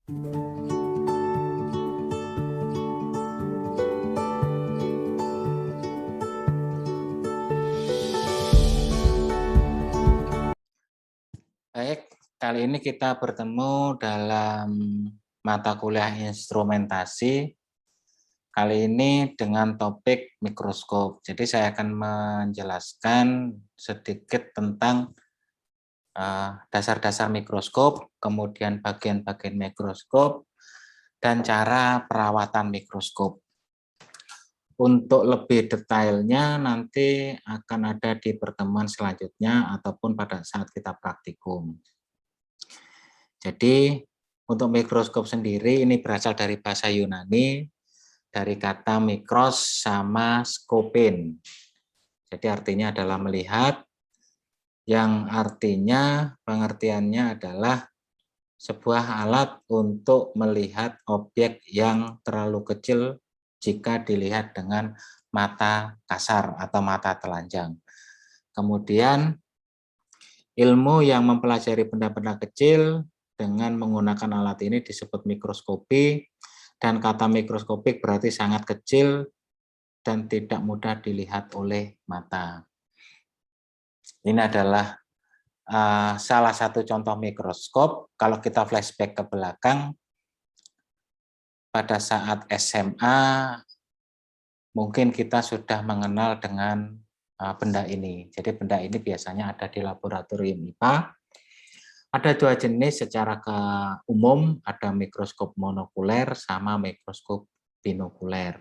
Baik, kali ini kita bertemu dalam mata kuliah instrumentasi. Kali ini dengan topik mikroskop. Jadi saya akan menjelaskan sedikit tentang dasar-dasar mikroskop, kemudian bagian-bagian mikroskop, dan cara perawatan mikroskop. Untuk lebih detailnya nanti akan ada di pertemuan selanjutnya ataupun pada saat kita praktikum. Jadi untuk mikroskop sendiri ini berasal dari bahasa Yunani, dari kata mikros sama skopin. Jadi artinya adalah melihat, yang artinya pengertiannya adalah sebuah alat untuk melihat objek yang terlalu kecil jika dilihat dengan mata kasar atau mata telanjang. Kemudian ilmu yang mempelajari benda-benda kecil dengan menggunakan alat ini disebut mikroskopi, dan kata mikroskopik berarti sangat kecil dan tidak mudah dilihat oleh mata. Ini adalah salah satu contoh mikroskop. Kalau kita flashback ke belakang, pada saat SMA mungkin kita sudah mengenal dengan benda ini. Jadi benda ini biasanya ada di laboratorium IPA. Ada dua jenis secara umum, ada mikroskop monokuler sama mikroskop binokuler.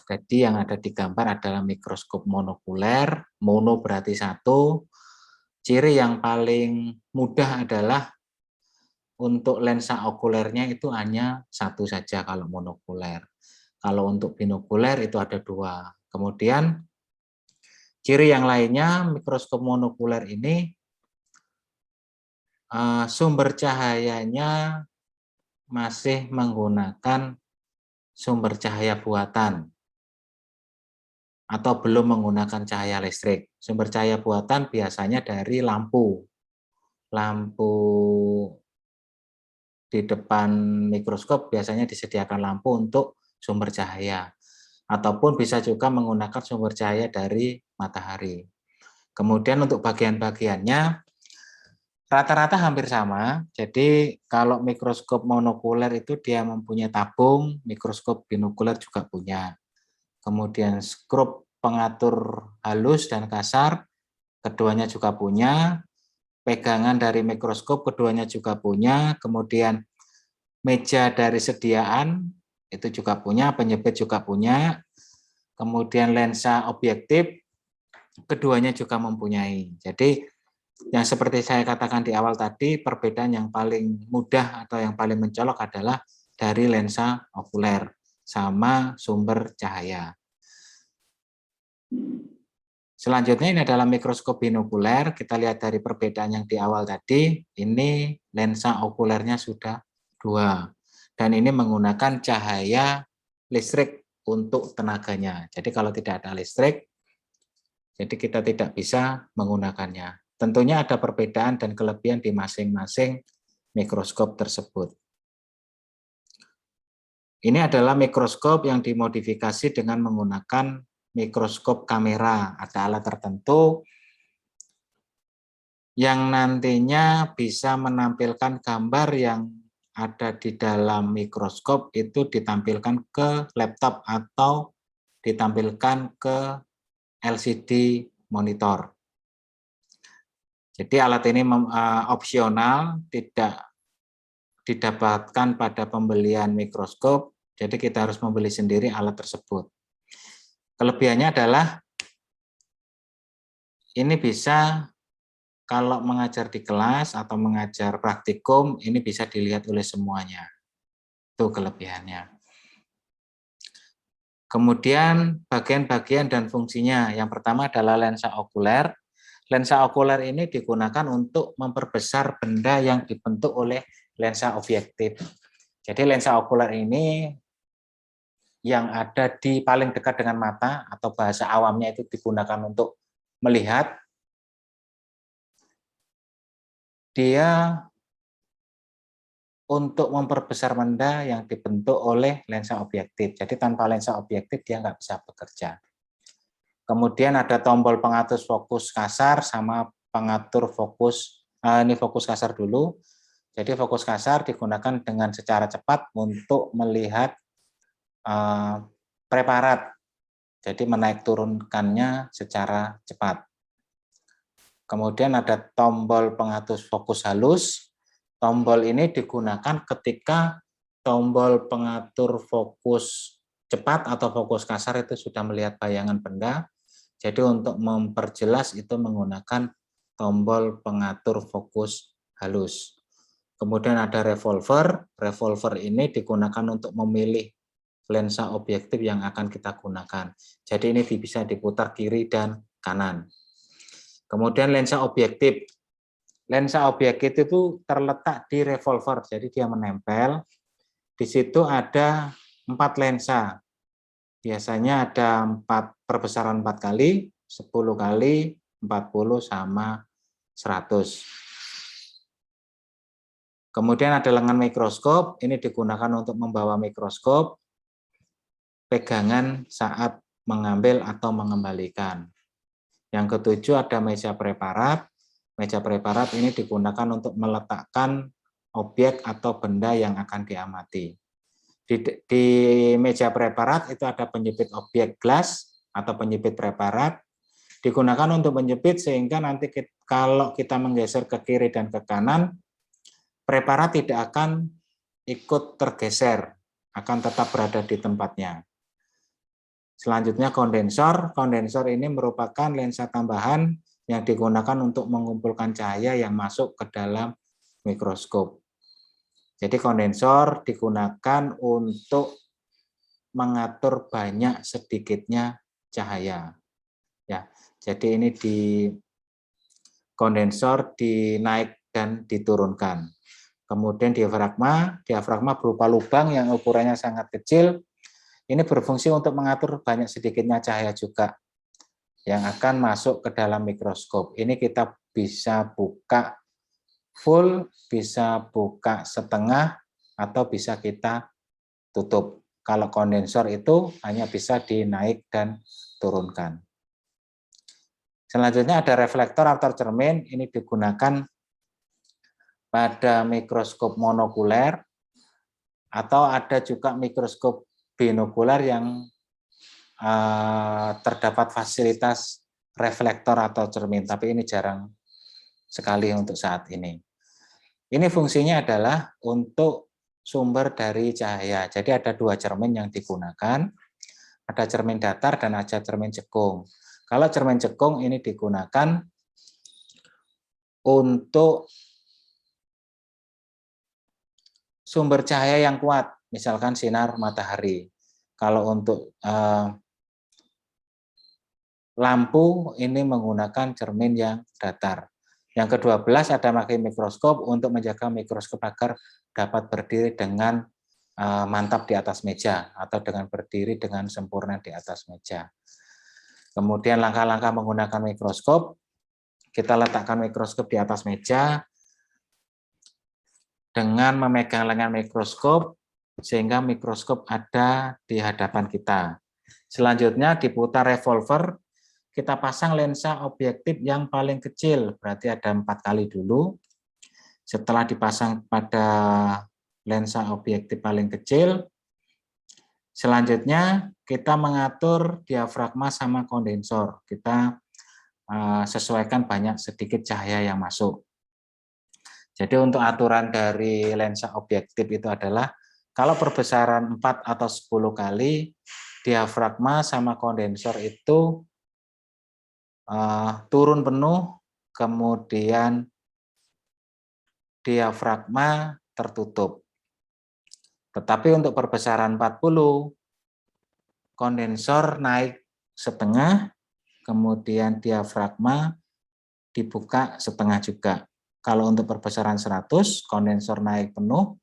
Jadi yang ada di gambar adalah mikroskop monokuler, mono berarti satu. Ciri yang paling mudah adalah untuk lensa okulernya itu hanya satu saja kalau monokuler. Kalau untuk binokuler itu ada dua. Kemudian ciri yang lainnya mikroskop monokuler ini sumber cahayanya masih menggunakan sumber cahaya buatan atau belum menggunakan cahaya listrik. Sumber cahaya buatan biasanya dari lampu. Lampu di depan mikroskop biasanya disediakan lampu untuk sumber cahaya. Ataupun bisa juga menggunakan sumber cahaya dari matahari. Kemudian untuk bagian-bagiannya, rata-rata hampir sama. Jadi kalau mikroskop monokuler itu dia mempunyai tabung, mikroskop binokuler juga punya. Kemudian skrup pengatur halus dan kasar, keduanya juga punya. Pegangan dari mikroskop, keduanya juga punya. Kemudian meja dari sediaan, itu juga punya. Penyebit juga punya. Kemudian lensa objektif, keduanya juga mempunyai. Jadi yang seperti saya katakan di awal tadi, perbedaan yang paling mudah atau yang paling mencolok adalah dari lensa okuler sama sumber cahaya. Selanjutnya ini adalah mikroskop binokuler. Kita lihat dari perbedaan yang di awal tadi, ini lensa okulernya sudah dua. Dan ini menggunakan cahaya listrik untuk tenaganya. Jadi kalau tidak ada listrik, jadi kita tidak bisa menggunakannya. Tentunya ada perbedaan dan kelebihan di masing-masing mikroskop tersebut. Ini adalah mikroskop yang dimodifikasi dengan menggunakan mikroskop kamera. Ada alat tertentu yang nantinya bisa menampilkan gambar yang ada di dalam mikroskop itu ditampilkan ke laptop atau ditampilkan ke LCD monitor. Jadi alat ini opsional, tidak didapatkan pada pembelian mikroskop, jadi kita harus membeli sendiri alat tersebut. Kelebihannya adalah ini bisa kalau mengajar di kelas atau mengajar praktikum, ini bisa dilihat oleh semuanya. Itu kelebihannya. Kemudian bagian-bagian dan fungsinya. Yang pertama adalah lensa okuler. Lensa okuler ini digunakan untuk memperbesar benda yang dibentuk oleh lensa objektif. Jadi lensa okuler ini yang ada di paling dekat dengan mata atau bahasa awamnya itu digunakan untuk melihat. Dia untuk memperbesar benda yang dibentuk oleh lensa objektif. Jadi tanpa lensa objektif dia nggak bisa bekerja. Kemudian ada tombol pengatur fokus kasar sama pengatur fokus, ini fokus kasar dulu. Jadi fokus kasar digunakan dengan secara cepat untuk melihat preparat. Jadi menaik turunkannya secara cepat. Kemudian ada tombol pengatur fokus halus. Tombol ini digunakan ketika tombol pengatur fokus cepat atau fokus kasar itu sudah melihat bayangan benda. Jadi untuk memperjelas itu menggunakan tombol pengatur fokus halus. Kemudian ada revolver. Revolver ini digunakan untuk memilih lensa objektif yang akan kita gunakan. Jadi ini bisa diputar kiri dan kanan. Kemudian lensa objektif. Lensa objektif itu terletak di revolver, jadi dia menempel. Di situ ada 4 lensa. Biasanya ada 4 perbesaran 4 kali, 10 kali, 40 sama 100. Kemudian ada lengan mikroskop, ini digunakan untuk membawa mikroskop, pegangan saat mengambil atau mengembalikan. Yang ketujuh ada meja preparat. Meja preparat ini digunakan untuk meletakkan objek atau benda yang akan diamati. Di meja preparat itu ada penjepit objek gelas atau penjepit preparat. Digunakan untuk menjepit sehingga nanti kalau kita menggeser ke kiri dan ke kanan, preparat tidak akan ikut tergeser, akan tetap berada di tempatnya. Selanjutnya kondensor. Kondensor ini merupakan lensa tambahan yang digunakan untuk mengumpulkan cahaya yang masuk ke dalam mikroskop. Jadi kondensor digunakan untuk mengatur banyak sedikitnya cahaya. Ya, jadi ini di kondensor dinaik dan diturunkan. Kemudian diafragma. Diafragma berupa lubang yang ukurannya sangat kecil. Ini berfungsi untuk mengatur banyak sedikitnya cahaya juga yang akan masuk ke dalam mikroskop. Ini kita bisa buka full, bisa buka setengah, atau bisa kita tutup. Kalau kondensor itu hanya bisa dinaik dan turunkan. Selanjutnya ada reflektor atau cermin. Ini digunakan pada mikroskop monokuler, atau ada juga mikroskop binokuler yang terdapat fasilitas reflektor atau cermin, tapi ini jarang sekali untuk saat ini. Ini fungsinya adalah untuk sumber dari cahaya. Jadi ada 2 cermin yang digunakan, ada cermin datar dan ada cermin cekung. Kalau cermin cekung ini digunakan untuk sumber cahaya yang kuat, misalkan sinar matahari. Kalau untuk lampu ini menggunakan cermin yang datar. Yang ke-12 ada pakai mikroskop untuk menjaga mikroskop agar dapat berdiri dengan mantap di atas meja atau dengan berdiri dengan sempurna di atas meja. Kemudian langkah-langkah menggunakan mikroskop, kita letakkan mikroskop di atas meja dengan memegang lengan mikroskop sehingga mikroskop ada di hadapan kita. Selanjutnya diputar revolver, kita pasang lensa objektif yang paling kecil, berarti ada 4 kali dulu. Setelah dipasang pada lensa objektif paling kecil, selanjutnya kita mengatur diafragma sama kondensor. Kita sesuaikan banyak sedikit cahaya yang masuk. Jadi untuk aturan dari lensa objektif itu adalah kalau perbesaran 4 atau 10 kali, diafragma sama kondensor itu turun penuh, kemudian diafragma tertutup. Tetapi untuk perbesaran 40, kondensor naik setengah, kemudian diafragma dibuka setengah juga. Kalau untuk perbesaran 100, kondensor naik penuh,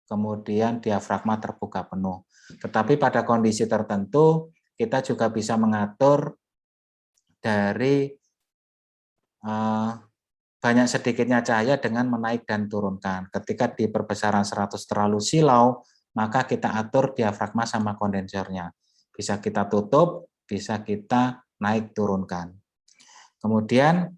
kemudian diafragma terbuka penuh. Tetapi pada kondisi tertentu, kita juga bisa mengatur dari banyak sedikitnya cahaya dengan menaik dan turunkan. Ketika di perbesaran 100 terlalu silau, maka kita atur diafragma sama kondensernya. Bisa kita tutup, bisa kita naik turunkan. Kemudian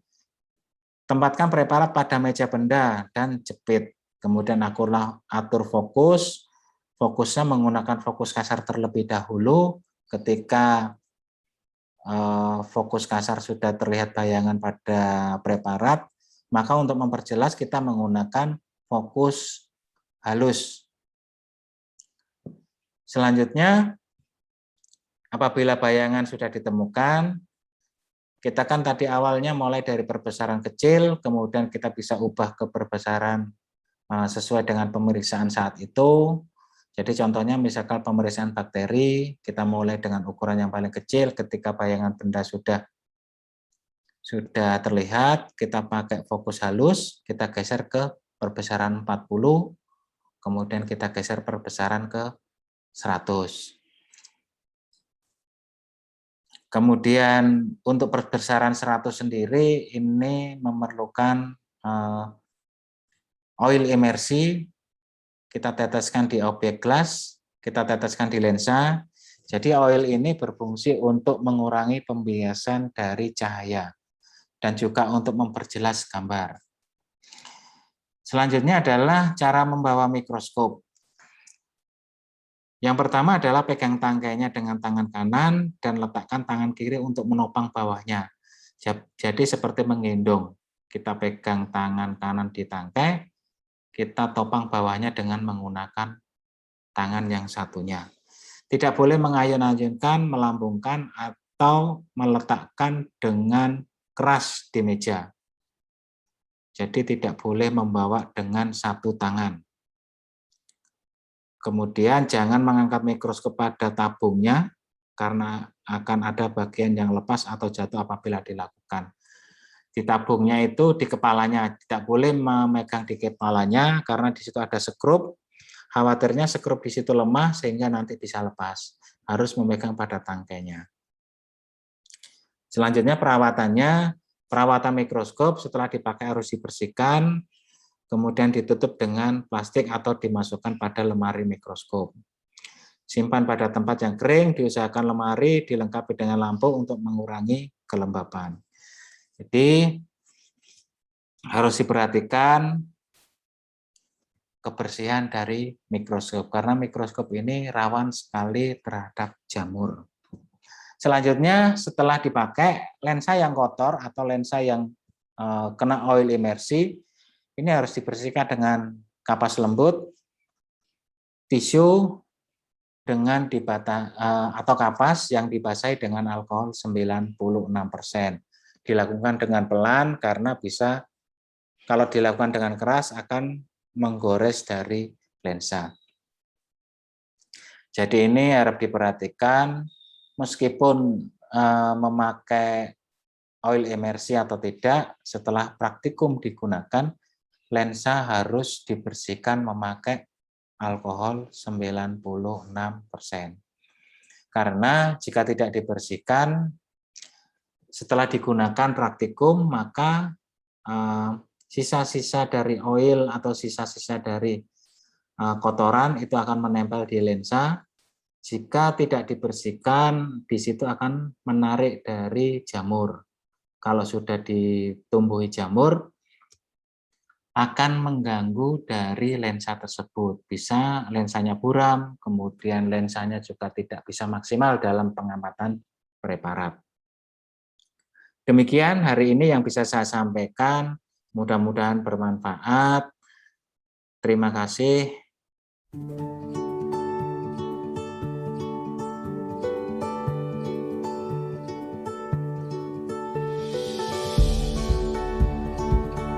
tempatkan preparat pada meja benda dan jepit. Kemudian atur fokus. Fokusnya menggunakan fokus kasar terlebih dahulu. Ketika fokus kasar sudah terlihat bayangan pada preparat, maka untuk memperjelas kita menggunakan fokus halus. Selanjutnya, apabila bayangan sudah ditemukan, kita kan tadi awalnya mulai dari perbesaran kecil, kemudian kita bisa ubah ke perbesaran sesuai dengan pemeriksaan saat itu. Jadi contohnya misalkan pemeriksaan bakteri, kita mulai dengan ukuran yang paling kecil, ketika bayangan benda sudah terlihat, kita pakai fokus halus, kita geser ke perbesaran 40, kemudian kita geser perbesaran ke 100. Kemudian untuk perbesaran 100 sendiri ini memerlukan oil imersi, kita teteskan di objek gelas, kita teteskan di lensa. Jadi oil ini berfungsi untuk mengurangi pembiasan dari cahaya dan juga untuk memperjelas gambar. Selanjutnya adalah cara membawa mikroskop. Yang pertama adalah pegang tangkainya dengan tangan kanan dan letakkan tangan kiri untuk menopang bawahnya. Jadi seperti menggendong. Kita pegang tangan kanan di tangkai, kita topang bawahnya dengan menggunakan tangan yang satunya. Tidak boleh mengayun-ayunkan, melambungkan, atau meletakkan dengan keras di meja. Jadi tidak boleh membawa dengan satu tangan. Kemudian jangan mengangkat mikroskop pada tabungnya, karena akan ada bagian yang lepas atau jatuh apabila dilakukan. Di tabungnya itu di kepalanya, tidak boleh memegang di kepalanya karena di situ ada skrup. Khawatirnya skrup di situ lemah sehingga nanti bisa lepas. Harus memegang pada tangkainya. Selanjutnya perawatan mikroskop setelah dipakai harus dibersihkan, kemudian ditutup dengan plastik atau dimasukkan pada lemari mikroskop. Simpan pada tempat yang kering, diusahakan lemari dilengkapi dengan lampu untuk mengurangi kelembapan. Jadi harus diperhatikan kebersihan dari mikroskop, karena mikroskop ini rawan sekali terhadap jamur. Selanjutnya setelah dipakai, lensa yang kotor atau lensa yang kena oil imersi, ini harus dibersihkan dengan kapas lembut, tisu, dengan atau kapas yang dibasahi dengan alkohol 96%. Dilakukan dengan pelan karena bisa, kalau dilakukan dengan keras akan menggores dari lensa. Jadi ini harap diperhatikan, meskipun memakai oil imersi atau tidak, setelah praktikum digunakan, lensa harus dibersihkan memakai alkohol 96%. Karena jika tidak dibersihkan, setelah digunakan praktikum, maka sisa-sisa dari oil atau sisa-sisa dari kotoran itu akan menempel di lensa. Jika tidak dibersihkan, di situ akan menarik dari jamur. Kalau sudah ditumbuhi jamur, akan mengganggu dari lensa tersebut. Bisa lensanya buram, kemudian lensanya juga tidak bisa maksimal dalam pengamatan preparat. Demikian hari ini yang bisa saya sampaikan, mudah-mudahan bermanfaat. Terima kasih.